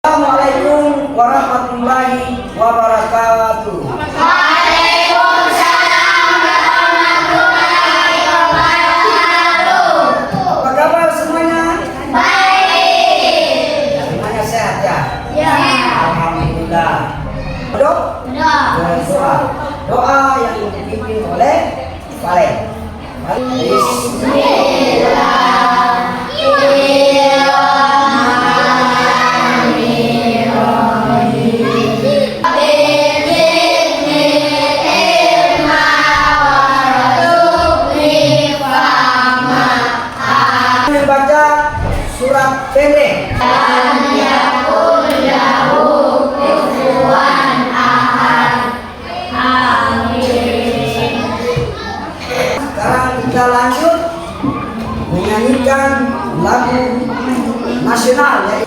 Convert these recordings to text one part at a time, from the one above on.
Assalamualaikum warahmatullahi wabarakatuh. Waalaikumsalam warahmatullahi wabarakatuh. Apa kabar semuanya? Baik. Semuanya sehat ya? Ya. Alhamdulillah. Doa yang dipimpin oleh Valen. Baca surat pendek. Sekarang kita lanjut menyanyikan lagu nasional ya.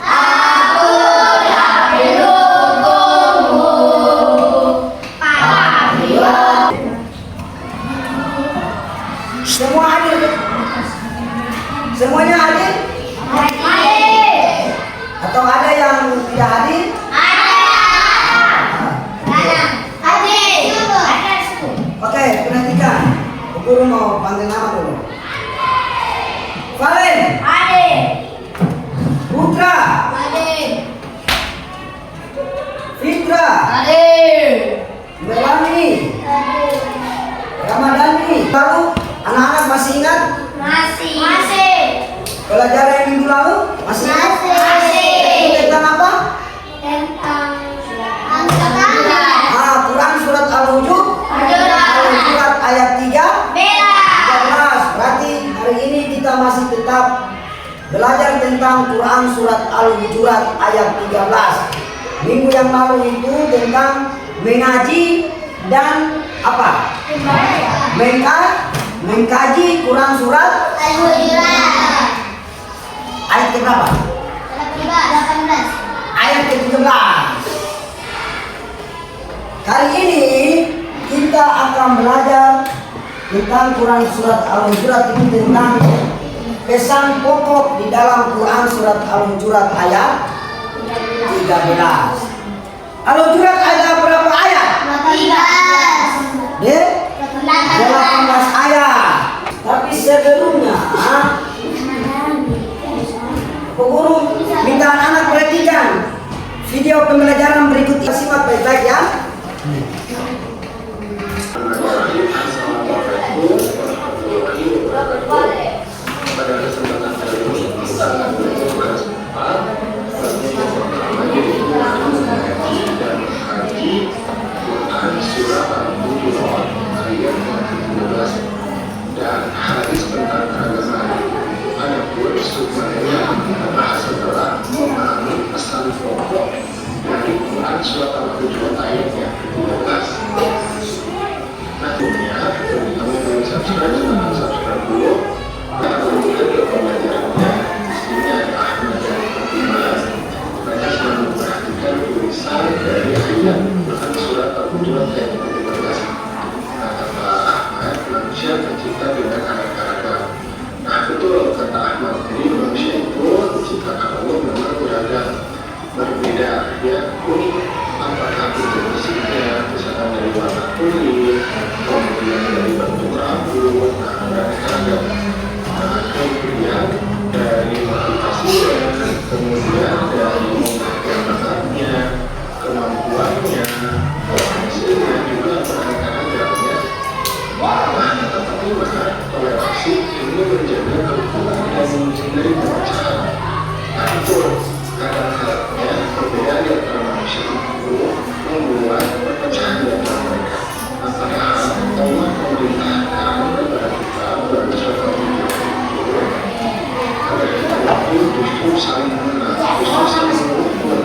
Semua hadir? Semuanya hadir? Atau ada yang tidak hadir? Oke, perhatikan. Guru mau panggil nama dulu. Valen, Putra, Fitra, Melani, Ramadhani. Lalu anak-anak masih ingat pelajaran yang minggu lalu? Masih ingat? Tentang apa? Quran surat Al-Hujur surat ayat 13. Berarti hari ini kita masih tetap belajar tentang Quran surat Al-Hujurat ayat 13. Minggu yang lalu itu tentang mengaji dan apa? Mengkaji Quran surat ayat ke berapa? Ayat ke-17. Kali ini kita akan belajar tentang Quran surat Al-Hujurat ini tentang pesan pokok di dalam Quran surat Al-Hujurat ayat 13. Al-Hujurat ada berapa ayat? 18 ayat. Tapi sebelumnya guru minta anak-anak perhatikan video pembelajaran berikut ini. Simak baik-baik ya. Pada kesempatan kali ini kita akan belajar yang pertama yaitu mengaji dan mengkaji Quran surah Al-Hujurat ayat 13 dan hadis tentang keagamaan. Adapun supaya membahas adalah memahami pesan pokok dari Quran surat Al-Hujurat ayat yang 13. Nah, teman-teman yang subscribe silahkan subscribe dulu. Kemudian ke pembelajarannya, disini ada Ahmad dan Fatimah. Mereka sedang memperhatikan tulisan dari ayat Quran surat Al-Hujurat ayat 13. Kata Ahmad, manusia tercipta dengan aneka-ragam. Nah, betul kata Ahmad, jadi manusia itu diciptakan Allah memang beragam, berbeda, ya, unik. Apakah itu fisiknya, misalkan dari warna kulit, kemudian dari bentuk rambut, aneka-ragam. Kemudian dari motivasinya, kemudian dari bakatnya, kemampuannya, potensinya juga beraneka-ragamnya. Nah, tetapi toleransi ini menjaga kerukunan dan menghindari perpecahan. Nah, itu kadang-kadangnya perbedaan di antara manusia itu membuat perpecahan di antara mereka. Apakah Allah memerintahkan kepada kita dalam suatu justru saling mengenal, justru saling mengukur,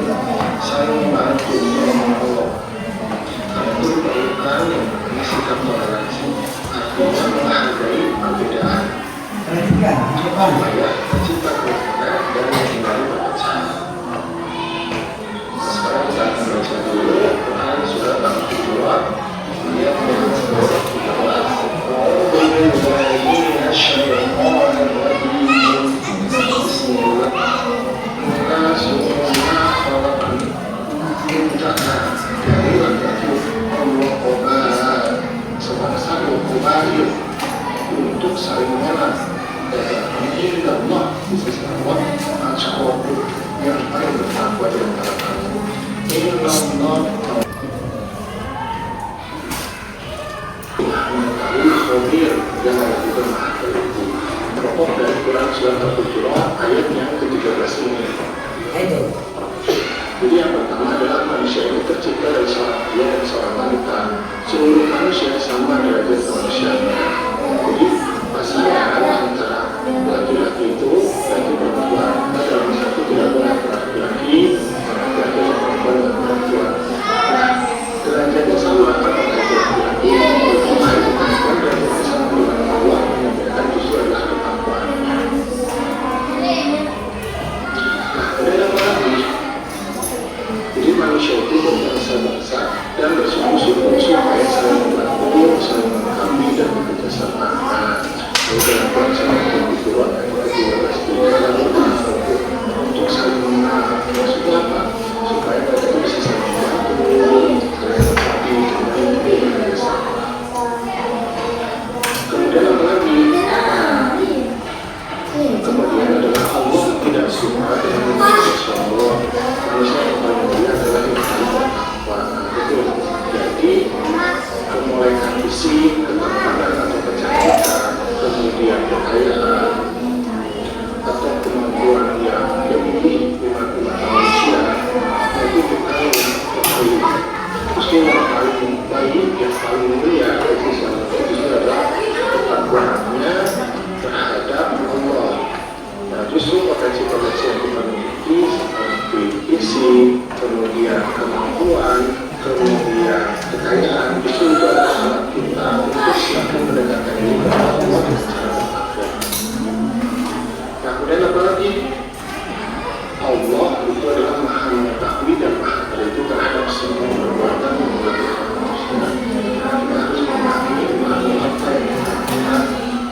saling membantu menolong Allah. Karena itu perintah yang punya sikap toleransi artinya menghargai perbedaan supaya tercipta kerukunan dan menghindari perpecahan. Sekarang kita akan baca dulu Quran surat Al-Hujurat ayat yang 13. untuk saling mengenal. Ini Allah di sisi Allah al-Shakur yang paling bertakwa di antara kamu. Ini Allah mengetahui khabir yang melakukan maha teliti. Pokok dari Quran surat Al-Hujurat ayat yang ke-13 ini. Itu. Jadi yang pertama adalah manusia ini tercipta dari seorang pria dan seorang wanita. Seluruh manusia sama derajat manusianya. Jadi pasangan antara laki-laki itu laki perempuan. Dalam satu tidak boleh laki-laki, laki-laki dan perempuan dan perempuan. Derajatnya sama antara laki-laki perempuan derajatnya sama dengan Allah yang membedakan justru adalah ketakwaan. Nah, kemudian apa lagi? Jadi manusia itu berbangsa-bangsa dan bersungguh-sungguh supaya saling membantu, saling melengkapi dan bekerjasama. Lalu dalam Quran surat Al-Hujurat ayat ke-12 untuk saling mengenal. Maksudnya apa? Supaya mereka itu bisa saling membantu, saling melengkapi dan bekerjasama. Kemudian apa lagi? Kemudian adalah Allah tidak suka dengan Allah. Manusia yang paling mulia adalah yang paling bertakwa. Betul. Jadi mulai ambisi, ketampanan atau kecantikan, kemudian kekayaan atau kemampuan yang lebih mata manusia, itu bukan yang terbaik. Justru yang paling baik, yang paling mulia itu justru adalah ketakwaannya terhadap Allah. Nah, justru potensi-potensi yang kita miliki seperti isi, kemudian kemampuan, kemudian kekayaan, justru itu adalah alat kita untuk semakin mendekatkan diri kepada Allah dengan cara bertakwa. Nah, kemudian apa lagi? Allah itu adalah maha mengetahui dan maha teliti terhadap semua perbuatan yang dilakukan manusia. Kita harus memahami apa yang kita lakukan,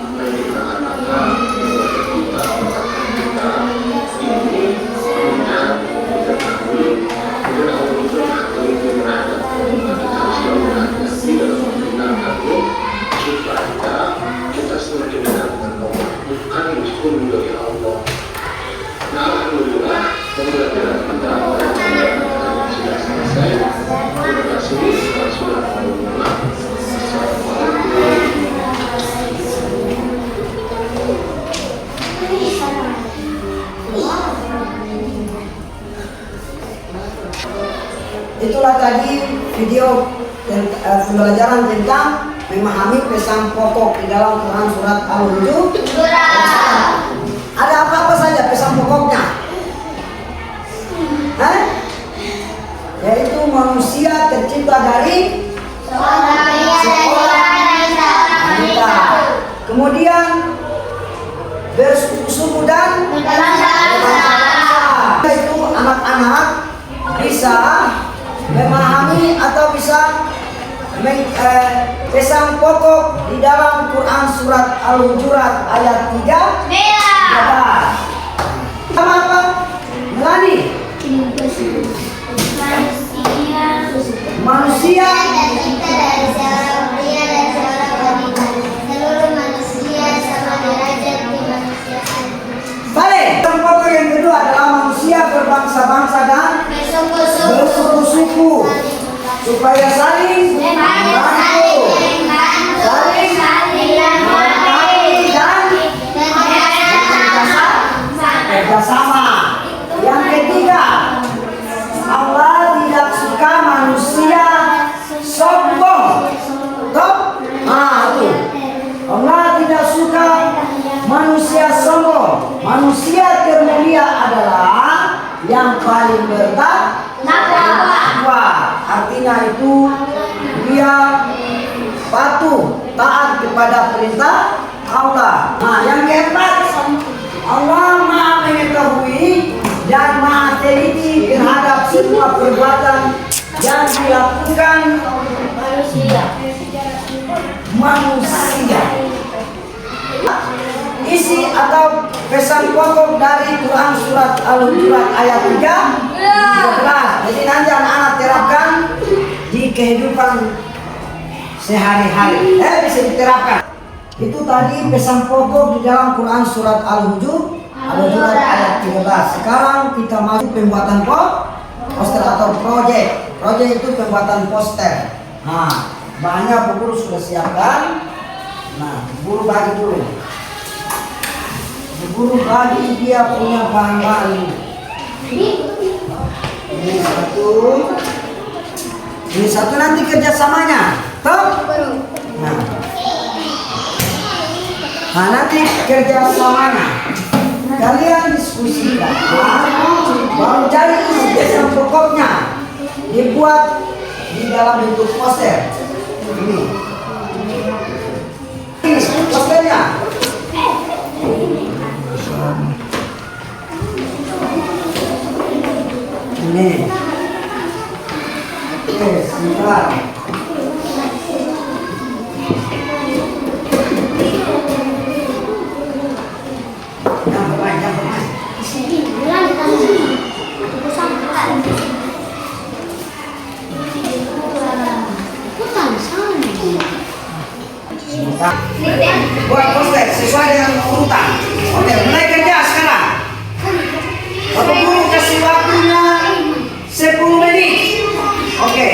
apa yang kita katakan, perbuatan kita, perkataan kita ini melihat, diketahui. Kemudian Allah itu maha teliti terhadap kita harus selalu berhati-hati dalam menggunakannya supaya kita semakin dekat dengan Allah, bukan musuh dari Allah. Nah, alhamdulillah, pembelajaran kita sudah selesai. Terima kasih sudah menonton. Assalamualaikum. Itulah tadi video pembelajaran tentang memahami pesan pokok di dalam Quran surat Al-Hujurat. Ada apa-apa saja pesan pokoknya? Yaitu manusia tercipta dari seorang wanita. Kemudian bersuku dan berbangsa. Itu anak-anak bisa memahami atau bisa pesan pokok di dalam Quran surat Al-Hujurat ayat 3. Sama apa? Melani. Manusia tercipta dari seorang pria dan seorang wanita. Seluruh manusia sama derajat di manusia. Baik. Pesan pokok yang kedua adalah manusia berbangsa-bangsa dan bersuku-suku supaya saling membantu, saling melengkapi dan bekerjasama. Yang ketiga, Allah tidak suka manusia sombong. Allah tidak suka manusia sombong. Manusia termulia adalah yang paling bertakwa. Artinya itu dia patuh, taat kepada perintah Allah. Nah, yang keempat, Allah Maha mengetahui dan Maha teliti terhadap semua perbuatan yang dilakukan manusia. Isi atau pesan pokok dari Quran surat Al-Hujurat ayat 3. Jadi nanti anak-anak terapkan di kehidupan sehari-hari. Bisa diterapkan. Itu tadi pesan pokok di dalam Quran surat Al-Hujurat ayat 13. Sekarang kita masuk pembuatan poster atau project. Project itu pembuatan poster. Nah, bahannya Bu Guru sudah siapkan. Nah, Bu Guru bagi dulu. Bu Guru bagi dia punya bahan-bahan ini satu. Ini satu nanti kerjasamanya. Toh? Nah, nanti kerjasamanya kalian diskusikan. Baru jadi pesan pokoknya dibuat di dalam bentuk poster. Ini posternya. Ini. Oke, sebentar. Buat poster sesuai dengan urutan. Oke, mulai kerja sekarang. Bapak Guru kasih waktunya 10 menit. Oke,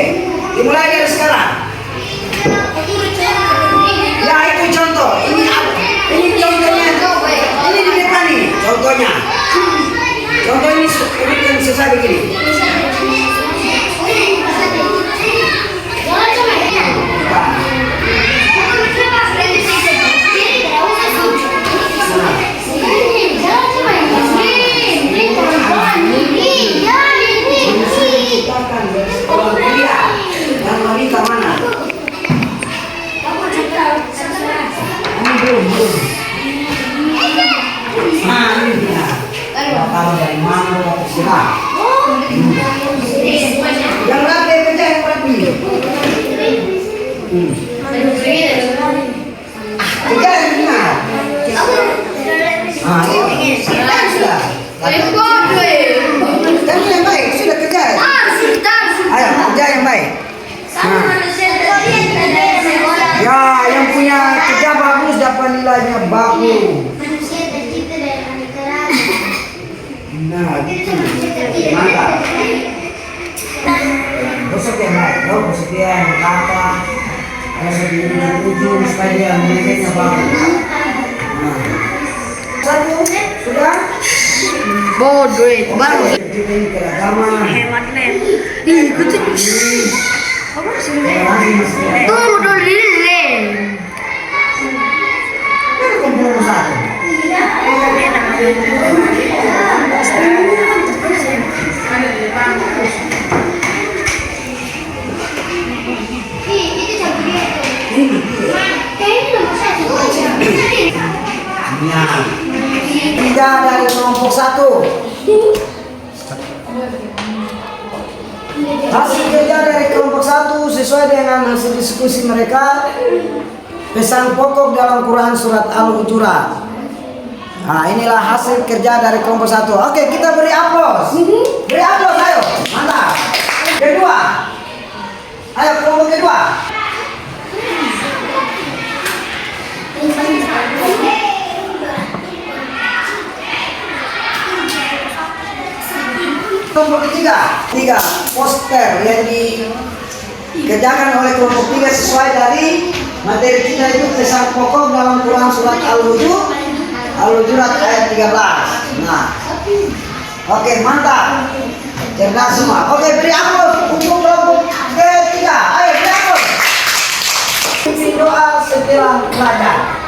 dimulai dari sekarang. Ya, itu contoh. Ini contohnya. Ini di depan ini contohnya. Contoh ini yang selesai begini. Yang rapi kerja yang rapi. Kerja yang benar. Ini sudah. Kamu yang baik sudah kerja. Ayo kerja yang baik. Ya, yang punya kerja bagus dapat nilainya bagus. Nah, gitu. Mantap. Gosok yang baik, gosok yang kata, gosok yang ujung supaya dia nilainya bagus. Nah, satu sudah. Bodoh itu baru. Ini keragaman. Hemat net. Ikutin. Apa sih? Tunggu dulu deh. Kumpul satu. Tiga dari kelompok 1. Hasil kerja dari kelompok 1 sesuai dengan hasil diskusi mereka. Pesan pokok dalam Quran surat Al-Hujurat. Nah, inilah hasil kerja dari kelompok 1. Oke, kita beri aplaus. Beri aplaus, ayo. Mantap. Kedua. Ayo kelompok kedua. Kelompok ketiga. 3 poster yang dikerjakan oleh kelompok 3 sesuai dari materi kita itu pesan pokok dalam Quran surat Al-Hujurat ayat 13. Nah, oke, mantap, cerdas semua. Oke, beri aplaus untuk kelompok ketiga. Ayo beri aplaus. Doa setelah belajar.